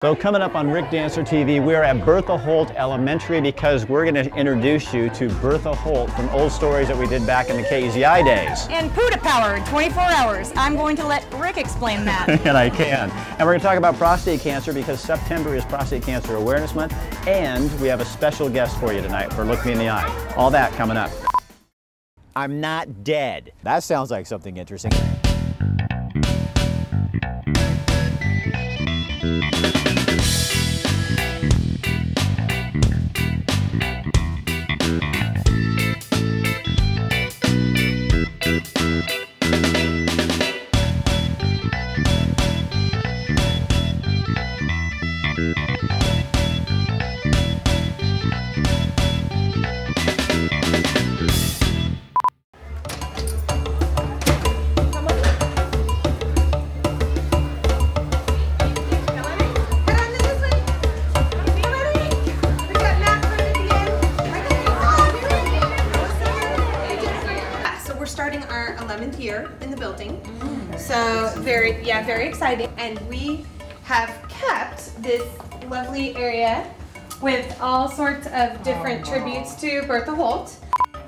So coming up on Rick Dancer TV, we're at Bertha Holt Elementary because we're going to introduce you to Bertha Holt from old stories that we did back in the KEVU days. And Pooh power in 24 hours. I'm going to let Rick explain that. And I can. And we're going to talk about prostate cancer because September is Prostate Cancer Awareness Month, and we have a special guest for you tonight for Look Me in the Eye. All that coming up. I'm not dead. That sounds like something interesting. Our 11th year in the building, so very exciting. And we have kept this lovely area with all sorts of different tributes to Bertha Holt.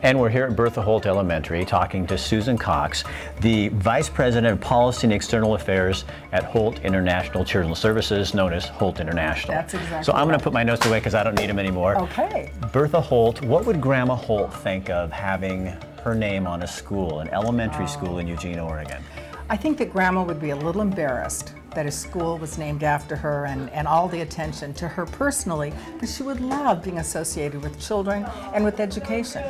And we're here at Bertha Holt Elementary talking to Susan Cox, the Vice President of Policy and External Affairs at Holt International Children's Services, known as Holt International. That's exactly So I'm going to put my notes away because I don't need them anymore. Okay. Bertha Holt, what would Grandma Holt think of having her name on a school, an elementary school in Eugene, Oregon? I think that Grandma would be a little embarrassed that a school was named after her and all the attention to her personally, but she would love being associated with children and with education.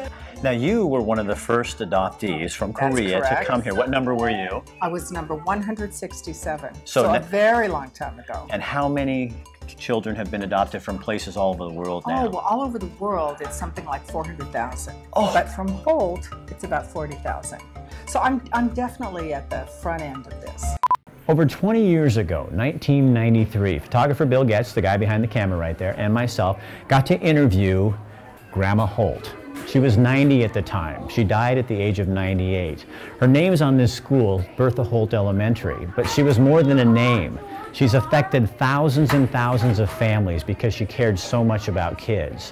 Now, you were one of the first adoptees from Korea to come here. What number were you? I was number 167, so a very long time ago. And how many children have been adopted from places all over the world now? Oh, well, all over the world, it's something like 400,000. Oh. But from Holt, it's about 40,000. So I'm definitely at the front end of this. Over 20 years ago, 1993, photographer Bill Getz, the guy behind the camera right there, and myself got to interview Grandma Holt. She was 90 at the time. She died at the age of 98. Her name's on this school, Bertha Holt Elementary, but she was more than a name. She's affected thousands and thousands of families because she cared so much about kids.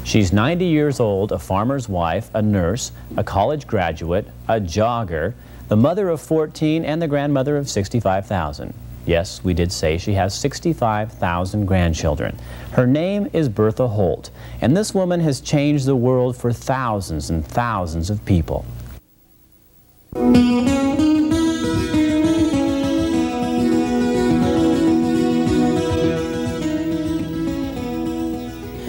She's 90 years old, a farmer's wife, a nurse, a college graduate, a jogger, the mother of 14, and the grandmother of 65,000. Yes, we did say she has 65,000 grandchildren. Her name is Bertha Holt, and this woman has changed the world for thousands and thousands of people.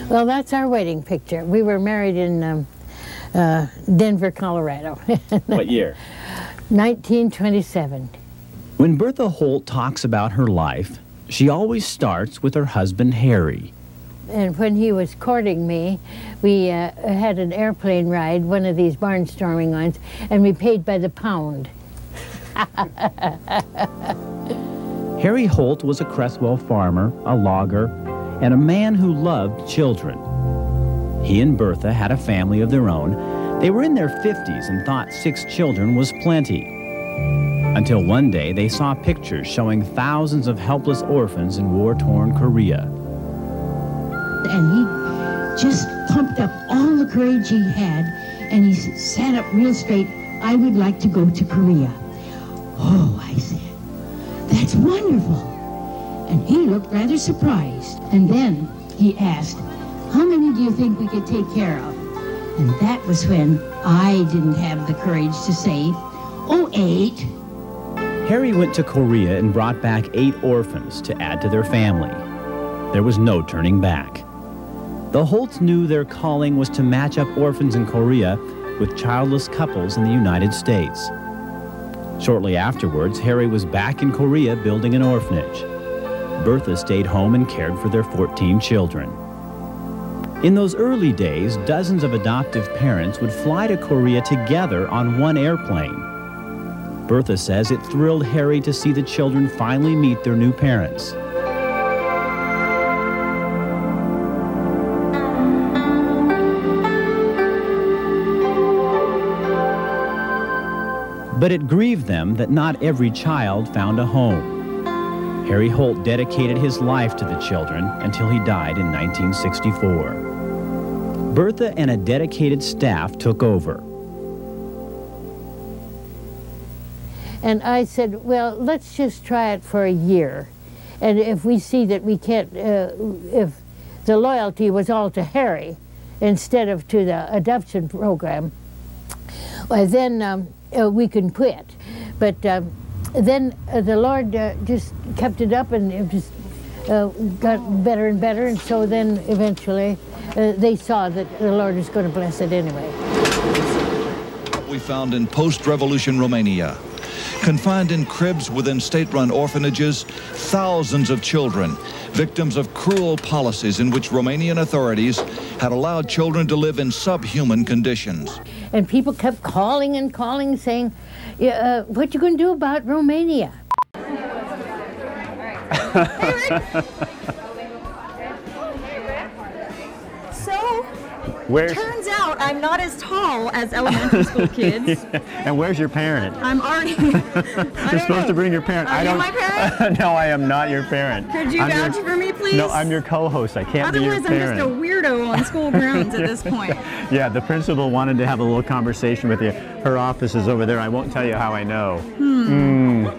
Well, that's our wedding picture. We were married in Denver, Colorado. What year? 1927. When Bertha Holt talks about her life, she always starts with her husband, Harry. And when he was courting me, we had an airplane ride, one of these barnstorming ones, and we paid by the pound. Harry Holt was a Cresswell farmer, a logger, and a man who loved children. He and Bertha had a family of their own. They were in their 50s and thought 6 children was plenty. Until one day they saw pictures showing thousands of helpless orphans in war-torn Korea. And he just pumped up all the courage he had, and he sat up real straight. I would like to go to Korea. Oh, I said, that's wonderful. And he looked rather surprised. And then he asked, how many do you think we could take care of? And that was when I didn't have the courage to say, oh, 8. Harry went to Korea and brought back 8 orphans to add to their family. There was no turning back. The Holts knew their calling was to match up orphans in Korea with childless couples in the United States. Shortly afterwards, Harry was back in Korea building an orphanage. Bertha stayed home and cared for their 14 children. In those early days, dozens of adoptive parents would fly to Korea together on one airplane. Bertha says it thrilled Harry to see the children finally meet their new parents. But it grieved them that not every child found a home. Harry Holt dedicated his life to the children until he died in 1964. Bertha and a dedicated staff took over. And I said, well, let's just try it for a year. And if we see that we can't, if the loyalty was all to Harry instead of to the adoption program, then we can quit. But then the Lord just kept it up, and it just got better and better, and so then eventually they saw that the Lord was going to bless it anyway. What we found in post-revolution Romania. Confined in cribs within state-run orphanages, thousands of children, victims of cruel policies in which Romanian authorities had allowed children to live in subhuman conditions. And people kept calling and calling, saying, what you going to do about Romania? Turns out I'm not as tall as elementary school kids. And where's your parent? I'm already... You're supposed to bring your parent. Are you my parent? No, I am not your parent. Could you vouch for me, please? No, I'm your co-host. I can't be your parent. Otherwise, I'm just a weirdo on school grounds at this point. Yeah, the principal wanted to have a little conversation with you. Her office is over there. I won't tell you how I know.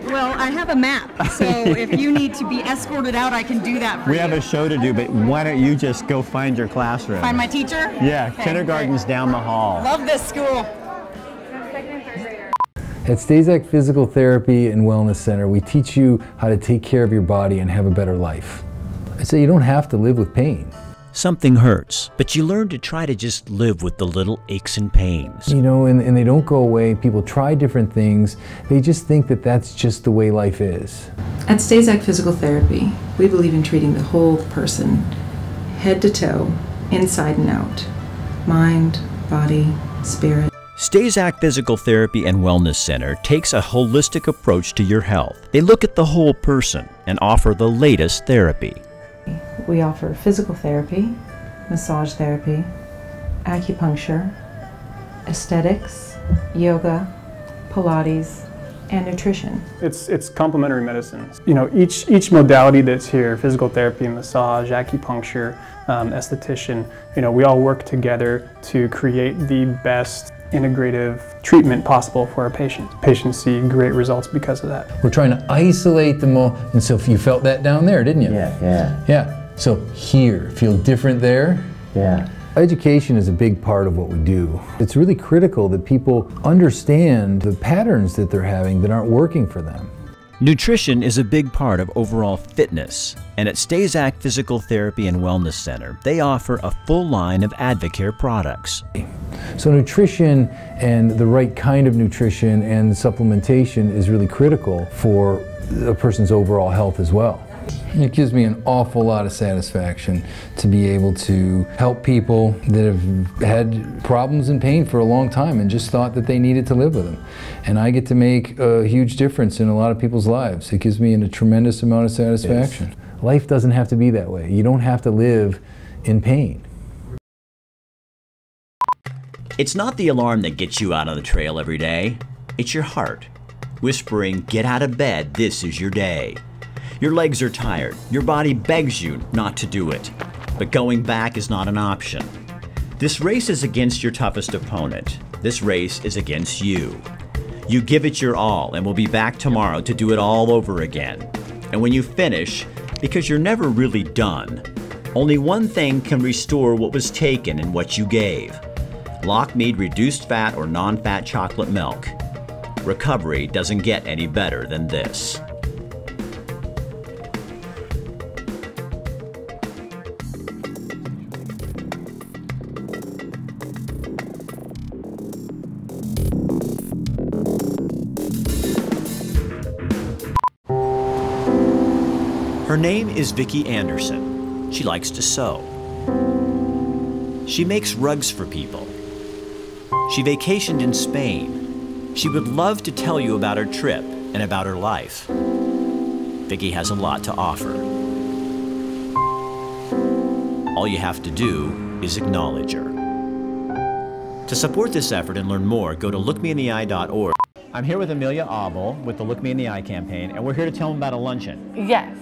Well, I have a map, so if you need to be escorted out, I can do that for you. We have a show to do, but why don't you just go find your classroom? Find my teacher? Yeah, Okay, kindergarten's great. down the hall. Love this school. At Stazak Physical Therapy and Wellness Center, we teach you how to take care of your body and have a better life. I say you don't have to live with pain. Something hurts, but you learn to try to just live with the little aches and pains. You know, and they don't go away. People try different things. They just think that that's just the way life is. At Stazak Physical Therapy, we believe in treating the whole person, head to toe, inside and out, mind, body, spirit. Stazak Physical Therapy and Wellness Center takes a holistic approach to your health. They look at the whole person and offer the latest therapy. We offer physical therapy, massage therapy, acupuncture, aesthetics, yoga, Pilates, and nutrition. It's complementary medicine. You know, each modality that's here, physical therapy, massage, acupuncture, esthetician, you know, we all work together to create the best integrative treatment possible for our patients. Patients see great results because of that. We're trying to isolate them all. And so you felt that down there, didn't you? Yeah. So here, feel different there? Yeah. Education is a big part of what we do. It's really critical that people understand the patterns that they're having that aren't working for them. Nutrition is a big part of overall fitness, and at Stazak Physical Therapy and Wellness Center, they offer a full line of Advocare products. So nutrition and the right kind of nutrition and supplementation is really critical for a person's overall health as well. It gives me an awful lot of satisfaction to be able to help people that have had problems and pain for a long time and just thought that they needed to live with them. And I get to make a huge difference in a lot of people's lives. It gives me a tremendous amount of satisfaction. Yes. Life doesn't have to be that way. You don't have to live in pain. It's not the alarm that gets you out on the trail every day. It's your heart, whispering, "Get out of bed, this is your day." Your legs are tired. Your body begs you not to do it. But going back is not an option. This race is against your toughest opponent. This race is against you. You give it your all and will be back tomorrow to do it all over again. And when you finish, because you're never really done, only one thing can restore what was taken and what you gave. Lockmead reduced fat or non-fat chocolate milk. Recovery doesn't get any better than this. Her name is Vicki Anderson. She likes to sew. She makes rugs for people. She vacationed in Spain. She would love to tell you about her trip and about her life. Vicki has a lot to offer. All you have to do is acknowledge her. To support this effort and learn more, go to lookmeintheeye.org. I'm here with Amelia Abel with the Look Me in the Eye campaign, and we're here to tell them about a luncheon. Yes.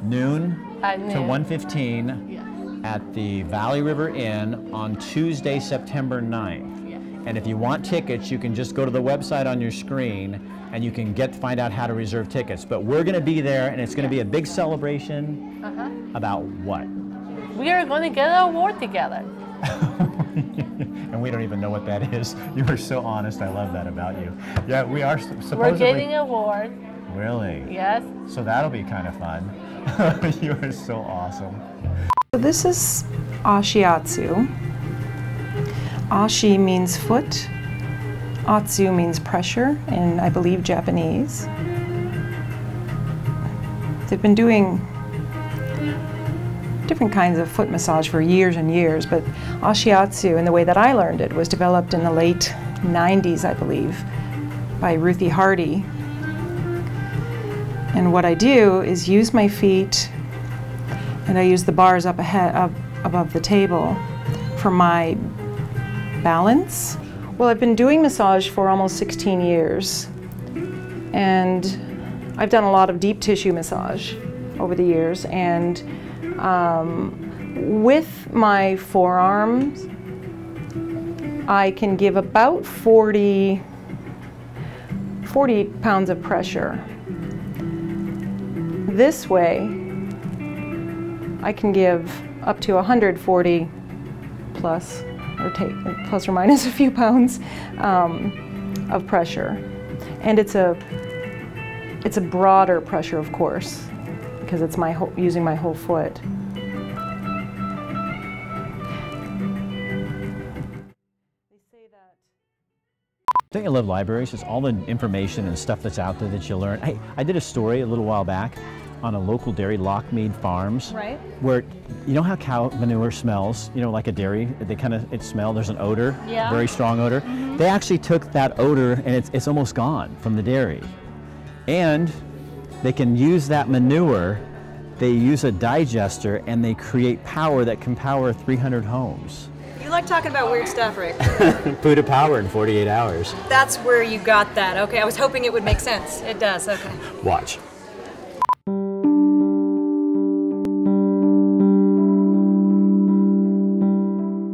Noon At to noon. 1:15 Yes. at the Valley River Inn on Tuesday, September 9th. Yes. And if you want tickets, you can just go to the website on your screen and you can find out how to reserve tickets. But we're going to be there, and it's going to be a big celebration about what? We are going to get an award together. And we don't even know what that is. You are so honest. I love that about you. Yeah, we are supposedly... We're getting an award. Really? Yes. So that'll be kind of fun. You are so awesome. So this is Ashiatsu. Ashi means foot. Atsu means pressure in, I believe, Japanese. They've been doing different kinds of foot massage for years and years, but Ashiatsu, in the way that I learned it, was developed in the late 90s, I believe, by Ruthie Hardy. And what I do is use my feet, and I use the bars up above the table for my balance. Well, I've been doing massage for almost 16 years, and I've done a lot of deep tissue massage over the years, and with my forearms, I can give about 40 pounds of pressure. This way, I can give up to 140 plus, plus or minus a few pounds of pressure. And it's a broader pressure, of course, because it's using my whole foot. Don't you love libraries? Just all the information and stuff that's out there that you learn. Hey, I did a story a little while back on a local dairy, Lockmead Farms, Right. where, you know how cow manure smells, you know, like a dairy, it smells, there's an odor, Yeah. very strong odor. They actually took that odor and it's almost gone from the dairy. And they can use that manure, they use a digester, and they create power that can power 300 homes. You like talking about weird stuff, Rick. Pooh to power in 48 hours. That's where you got that. Okay, I was hoping it would make sense. It does, okay. Watch.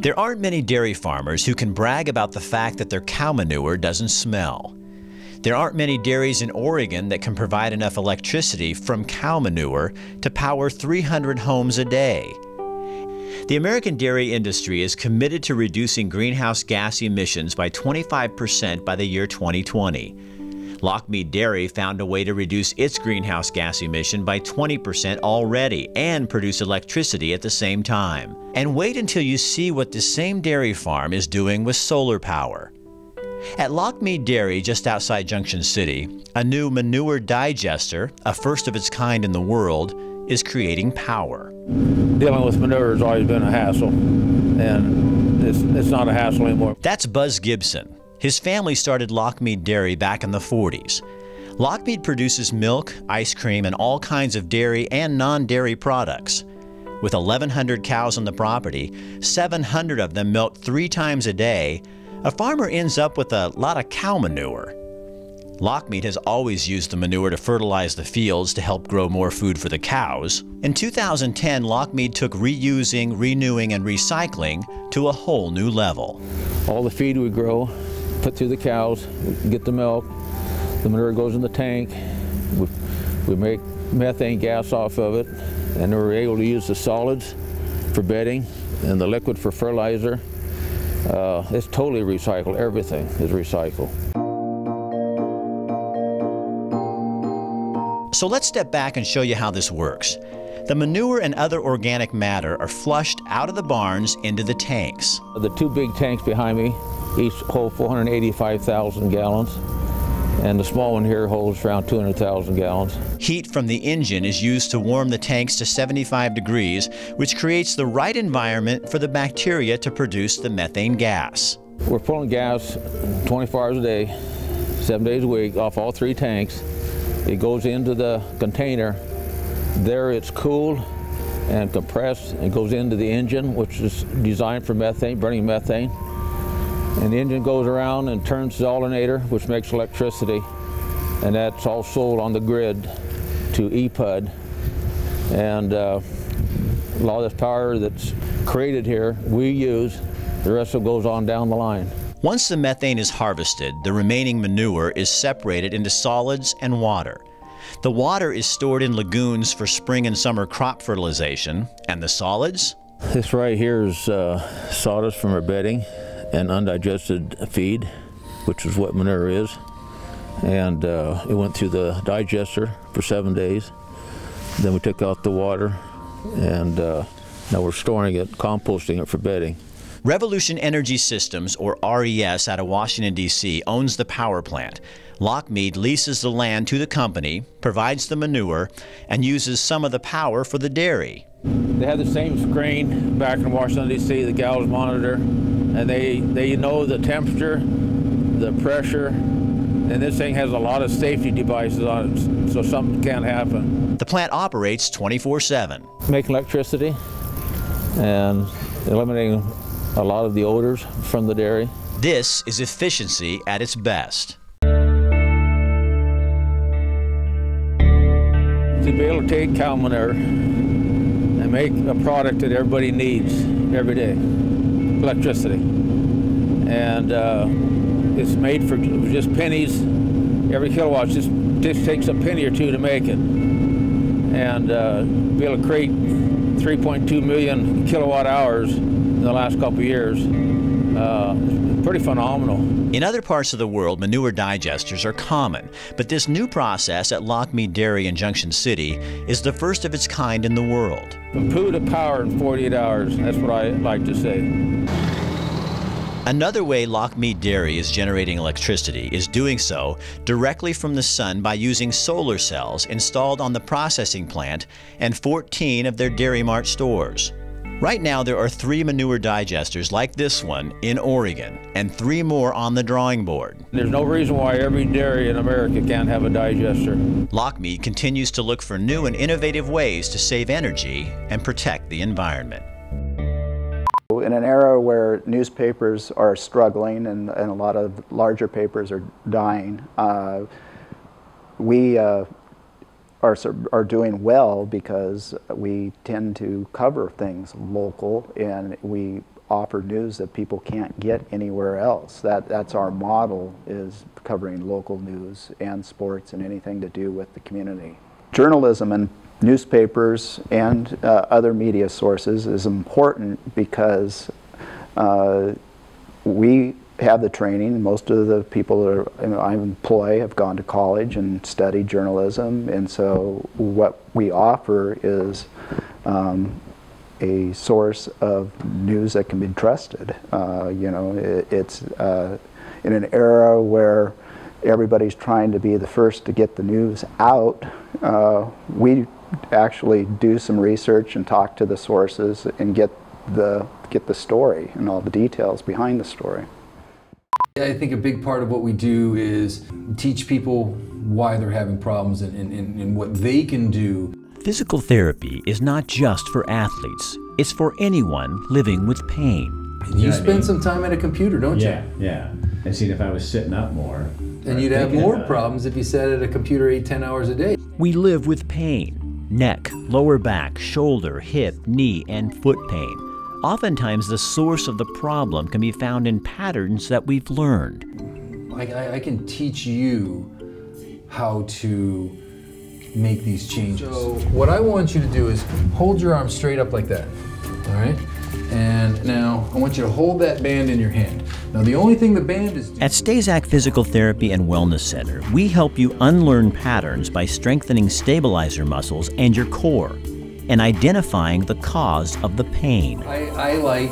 There aren't many dairy farmers who can brag about the fact that their cow manure doesn't smell. There aren't many dairies in Oregon that can provide enough electricity from cow manure to power 300 homes a day. The American dairy industry is committed to reducing greenhouse gas emissions by 25% by the year 2020. Lockmead Dairy found a way to reduce its greenhouse gas emission by 20% already and produce electricity at the same time. And wait until you see what this same dairy farm is doing with solar power. At Lockmead Dairy, just outside Junction City, a new manure digester, a first of its kind in the world, is creating power. Dealing with manure has always been a hassle, and it's not a hassle anymore. That's Buzz Gibson. His family started Lockmead Dairy back in the 40s. Lockmead produces milk, ice cream, and all kinds of dairy and non-dairy products. With 1,100 cows on the property, 700 of them milk 3 times a day, a farmer ends up with a lot of cow manure. Lockmead has always used the manure to fertilize the fields to help grow more food for the cows. In 2010, Lockmead took reusing, renewing, and recycling to a whole new level. All the feed we grow, put through the cows, we get the milk, the manure goes in the tank, we make methane gas off of it, and we're able to use the solids for bedding and the liquid for fertilizer. It's totally recycled. Everything is recycled. So let's step back and show you how this works. The manure and other organic matter are flushed out of the barns into the tanks. The 2 big tanks behind me each hold 485,000 gallons, and the small one here holds around 200,000 gallons. Heat from the engine is used to warm the tanks to 75 degrees, which creates the right environment for the bacteria to produce the methane gas. We're pulling gas 24 hours a day, 7 days a week, off all 3 tanks. It goes into the container. There it's cooled and compressed and goes into the engine, which is designed for methane, burning methane. And the engine goes around and turns the alternator, which makes electricity. And that's all sold on the grid to EPUD. And a lot of this power that's created here, we use. The rest of it goes on down the line. Once the methane is harvested, the remaining manure is separated into solids and water. The water is stored in lagoons for spring and summer crop fertilization, and the solids? This right here is sawdust from our bedding and undigested feed, which is what manure is. And it went through the digester for 7 days. Then we took out the water, and now we're storing it, composting it for bedding. Revolution Energy Systems, or RES, out of Washington, D.C., owns the power plant. Lockmead leases the land to the company, provides the manure, and uses some of the power for the dairy. They have the same screen back in Washington, D.C., the gals monitor, and they know the temperature, the pressure, and this thing has a lot of safety devices on it, so something can't happen. The plant operates 24/7. Making electricity and eliminating a lot of the odors from the dairy. This is efficiency at its best. To be able to take cow manure and make a product that everybody needs every day, electricity. And it's made for just pennies. Every kilowatt just takes a penny or two to make it. And be able to create 3.2 million kilowatt hours in the last couple of years, pretty phenomenal. In other parts of the world, manure digesters are common, but this new process at Lockmead Dairy in Junction City is the first of its kind in the world. From Pooh to power in 48 hours, that's what I like to say. Another way Lockmead Dairy is generating electricity is doing so directly from the sun by using solar cells installed on the processing plant and 14 of their Dairy Mart stores. Right now there are 3 manure digesters like this one in Oregon and 3 more on the drawing board. There's no reason why every dairy in America can't have a digester. Lockmead continues to look for new and innovative ways to save energy and protect the environment. In an era where newspapers are struggling and a lot of larger papers are dying, we are doing well because we tend to cover things local and we offer news that people can't get anywhere else. That's our model, is covering local news and sports and anything to do with the community. Journalism and newspapers and other media sources is important because we have the training. Most of the people that I employ have gone to college and studied journalism, and so what we offer is a source of news that can be trusted. You know, it's in an era where everybody's trying to be the first to get the news out. We actually do some research and talk to the sources and get the story and all the details behind the story. I think a big part of what we do is teach people why they're having problems and what they can do. Physical therapy is not just for athletes, it's for anyone living with pain. You spend some time at a computer, don't you? Yeah. And see, if I was sitting up more. And you'd have more problems if you sat at a computer 8-10 hours a day. We live with pain. Neck, lower back, shoulder, hip, knee, and foot pain. Oftentimes the source of the problem can be found in patterns that we've learned. I can teach you how to make these changes. So what I want you to do is hold your arm straight up like that, all right? And now I want you to hold that band in your hand. Now the only thing the band is... At Stazak Physical Therapy and Wellness Center, we help you unlearn patterns by strengthening stabilizer muscles and your core and identifying the cause of the pain. I like,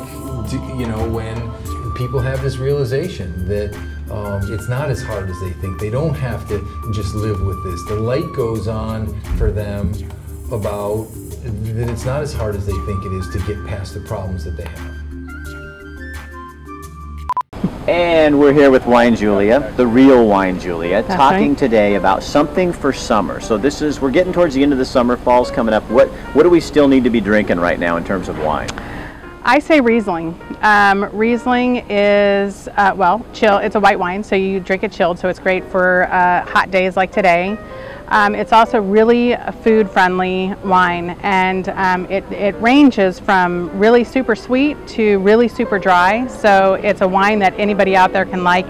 you know, when people have this realization that it's not as hard as they think. They don't have to just live with this. The light goes on for them about that it's not as hard as they think it is to get past the problems that they have. And we're here with Wine Julia, the real Wine Julia, talking today about something for summer. So this is, we're getting towards the end of the summer, fall's coming up. What do we still need to be drinking right now in terms of wine? I say Riesling. Riesling is, well, chill. It's a white wine, so you drink it chilled, so it's great for hot days like today. It's also really a food-friendly wine, and it ranges from really super sweet to really super dry, so it's a wine that anybody out there can like,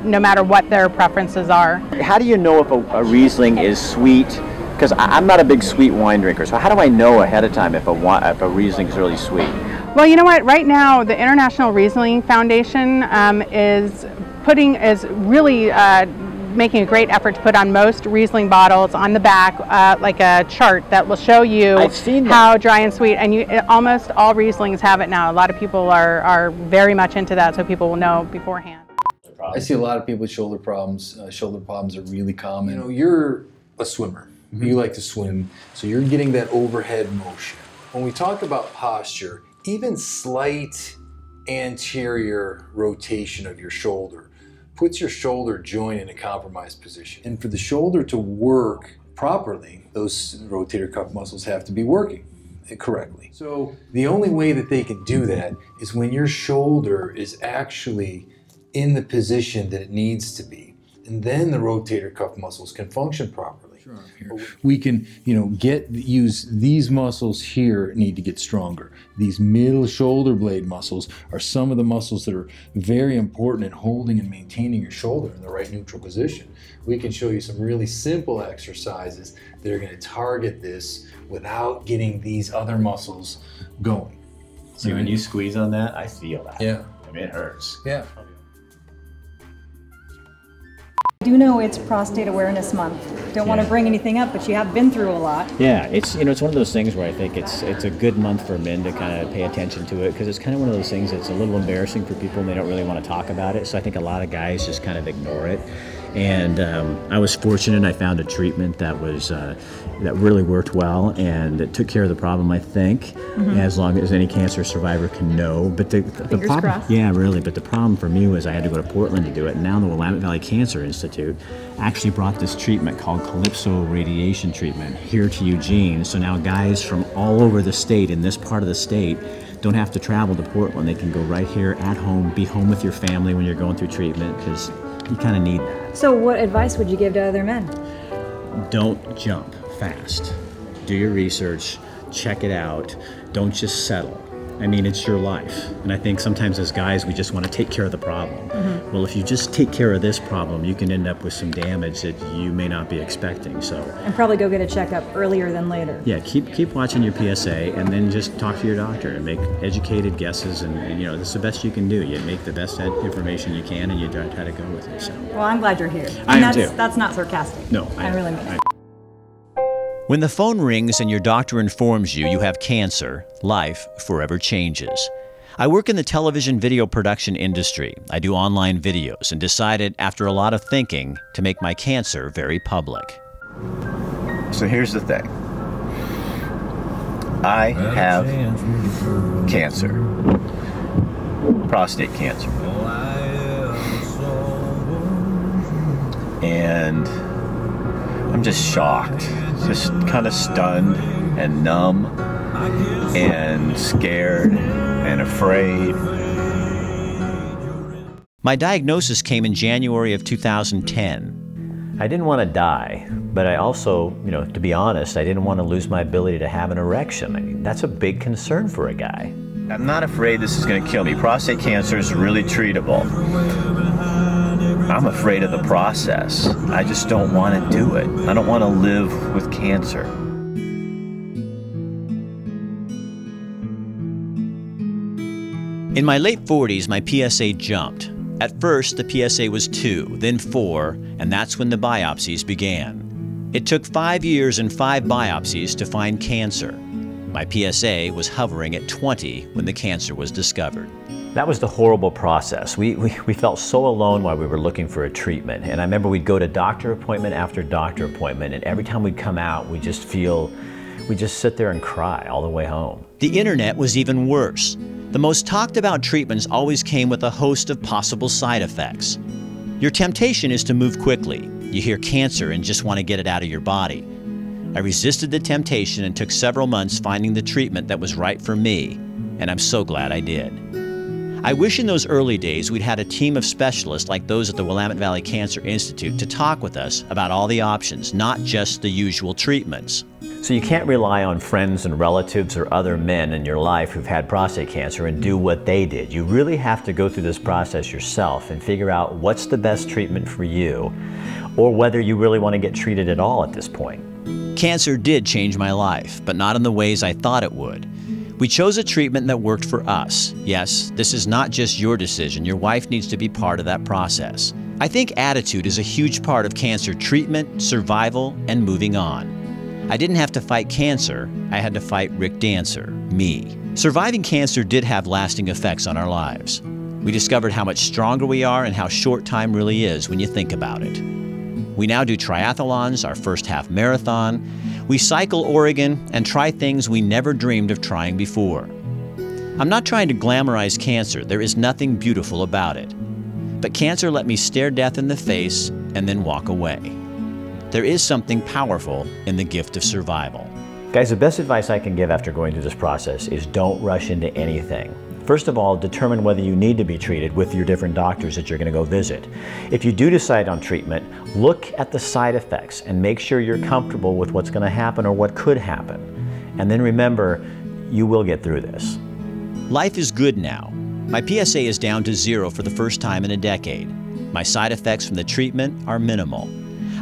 no matter what their preferences are. How do you know if a Riesling is sweet? Because I'm not a big sweet wine drinker, so how do I know ahead of time if a Riesling is really sweet? Well, you know what? Right now, the International Riesling Foundation is really making a great effort to put on most Riesling bottles on the back like a chart that will show you how dry and sweet. And almost all Rieslings have it now. A lot of people are very much into that, so people will know beforehand. I see a lot of people with shoulder problems. Shoulder problems are really common. You know, you're a swimmer. Mm-hmm. You like to swim, so you're getting that overhead motion. When we talk about posture, even slight anterior rotation of your shoulder puts your shoulder joint in a compromised position. And for the shoulder to work properly, those rotator cuff muscles have to be working correctly. So the only way that they can do that is when your shoulder is actually in the position that it needs to be. And then the rotator cuff muscles can function properly. We can, use these muscles here need to get stronger. These middle shoulder blade muscles are some of the muscles that are very important in holding and maintaining your shoulder in the right neutral position. We can show you some really simple exercises that are going to target this without getting these other muscles going. See, when you squeeze on that, I feel that. Yeah. I mean, it hurts. Yeah. I do know it's Prostate Awareness Month. Don't want to bring anything up, but you have been through a lot. Yeah, it's it's one of those things where I think it's a good month for men to kind of pay attention to it, because it's kind of one of those things that's a little embarrassing for people and they don't really want to talk about it. So I think a lot of guys just kind of ignore it. And I was fortunate. I found a treatment that was that really worked well, and it took care of the problem, I think, as long as any cancer survivor can know. But the problem, crossed. Yeah, really. But the problem for me was I had to go to Portland to do it. And now the Willamette Valley Cancer Institute actually brought this treatment called Calypso radiation treatment here to Eugene. So now guys from all over the state, in this part of the state, don't have to travel to Portland. They can go right here at home, be home with your family when you're going through treatment, because you kind of need that. So what advice would you give to other men? Don't jump fast. Do your research, check it out. Don't just settle. I mean, it's your life. And I think sometimes as guys, we just want to take care of the problem. Well, if you just take care of this problem, you can end up with some damage that you may not be expecting. So, and probably go get a checkup earlier than later. Yeah, keep watching your PSA, and then just talk to your doctor and make educated guesses. And this is the best you can do. You make the best information you can, and you try to go with it. So. Well, I'm glad you're here. I am too. That's not sarcastic. No, I really mean it. When the phone rings and your doctor informs you you have cancer, life forever changes. I work in the television video production industry. I do online videos and decided after a lot of thinking to make my cancer very public. So here's the thing. I have cancer, prostate cancer. And I'm just shocked. Just kind of stunned and numb and scared and afraid. My diagnosis came in January of 2010. I didn't want to die, but I also, to be honest, I didn't want to lose my ability to have an erection. I mean, that's a big concern for a guy. I'm not afraid this is going to kill me. Prostate cancer is really treatable. I'm afraid of the process. I just don't want to do it. I don't want to live with cancer. In my late 40s, my PSA jumped. At first, the PSA was 2, then 4, and that's when the biopsies began. It took 5 years and 5 biopsies to find cancer. My PSA was hovering at 20 when the cancer was discovered. That was the horrible process. We felt so alone while we were looking for a treatment. And I remember we'd go to doctor appointment after doctor appointment, and every time we'd come out, we just sit there and cry all the way home. The internet was even worse. The most talked about treatments always came with a host of possible side effects. Your temptation is to move quickly. You hear cancer and just want to get it out of your body. I resisted the temptation and took several months finding the treatment that was right for me. and I'm so glad I did. I wish in those early days we'd had a team of specialists like those at the Willamette Valley Cancer Institute to talk with us about all the options, not just the usual treatments. So you can't rely on friends and relatives or other men in your life who've had prostate cancer and do what they did. You really have to go through this process yourself and figure out what's the best treatment for you, or whether you really want to get treated at all at this point. Cancer did change my life, but not in the ways I thought it would. We chose a treatment that worked for us. Yes, this is not just your decision. Your wife needs to be part of that process. I think attitude is a huge part of cancer treatment, survival, and moving on. I didn't have to fight cancer. I had to fight Rick Dancer, me. Surviving cancer did have lasting effects on our lives. We discovered how much stronger we are and how short time really is when you think about it. We now do triathlons, our first half marathon. We cycle Oregon and try things we never dreamed of trying before. I'm not trying to glamorize cancer. There is nothing beautiful about it. But cancer let me stare death in the face and then walk away. There is something powerful in the gift of survival. Guys, the best advice I can give after going through this process is don't rush into anything. First of all, determine whether you need to be treated with your different doctors that you're going to go visit. If you do decide on treatment, look at the side effects and make sure you're comfortable with what's going to happen or what could happen. And then remember, you will get through this. Life is good now. My PSA is down to 0 for the first time in a decade. My side effects from the treatment are minimal.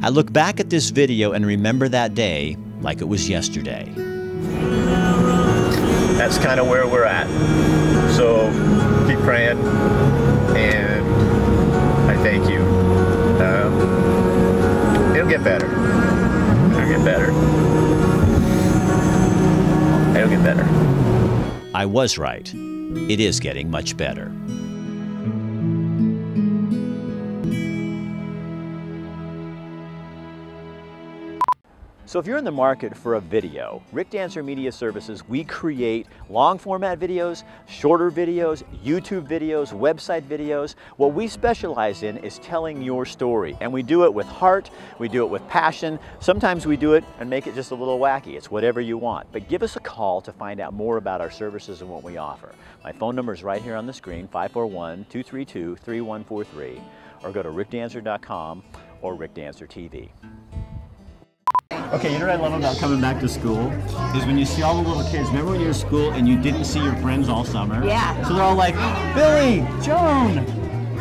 I look back at this video and remember that day like it was yesterday. That's kind of where we're at. So keep praying, and I thank you. It'll get better. It'll get better. It'll get better. I was right. It is getting much better. So if you're in the market for a video, Rick Dancer Media Services, we create long format videos, shorter videos, YouTube videos, website videos. What we specialize in is telling your story, and we do it with heart, we do it with passion. Sometimes we do it and make it just a little wacky. It's whatever you want. But give us a call to find out more about our services and what we offer. My phone number is right here on the screen, 541-232-3143, or go to rickdancer.com or Rick Dancer TV. Okay, you know what I love about coming back to school? Is when you see all the little kids. Remember when you were in school and you didn't see your friends all summer? Yeah. So they're all like, Billy, Joan.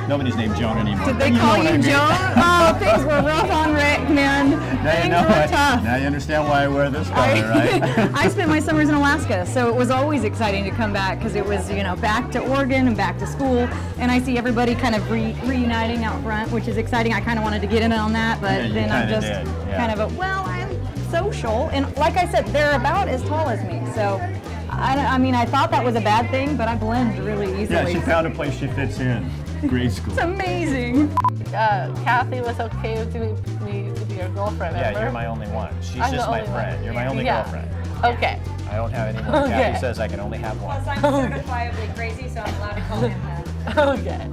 Nobody's named Joan anymore. Did they call you Joan? Oh, things were rough on Rick, man. Now you know it. Tough. Now you understand why I wear this color, right? I spent my summers in Alaska, so it was always exciting to come back because it was, you know, back to Oregon and back to school. And I see everybody kind of reuniting out front, which is exciting. I kind of wanted to get in on that, but then I'm just kind of I'm social. And like I said, they're about as tall as me. So, I mean, I thought that was a bad thing, but I blend really easily. Yeah, she found a place she fits in. Grade school. It's amazing. Kathy was okay with me to be your girlfriend, remember? Yeah, you're my only one. She's just my friend. You're my only girlfriend. Okay. I don't have any more. Kathy says I can only have one. Plus, I'm certifiably crazy, so I'm allowed to call him that. Okay.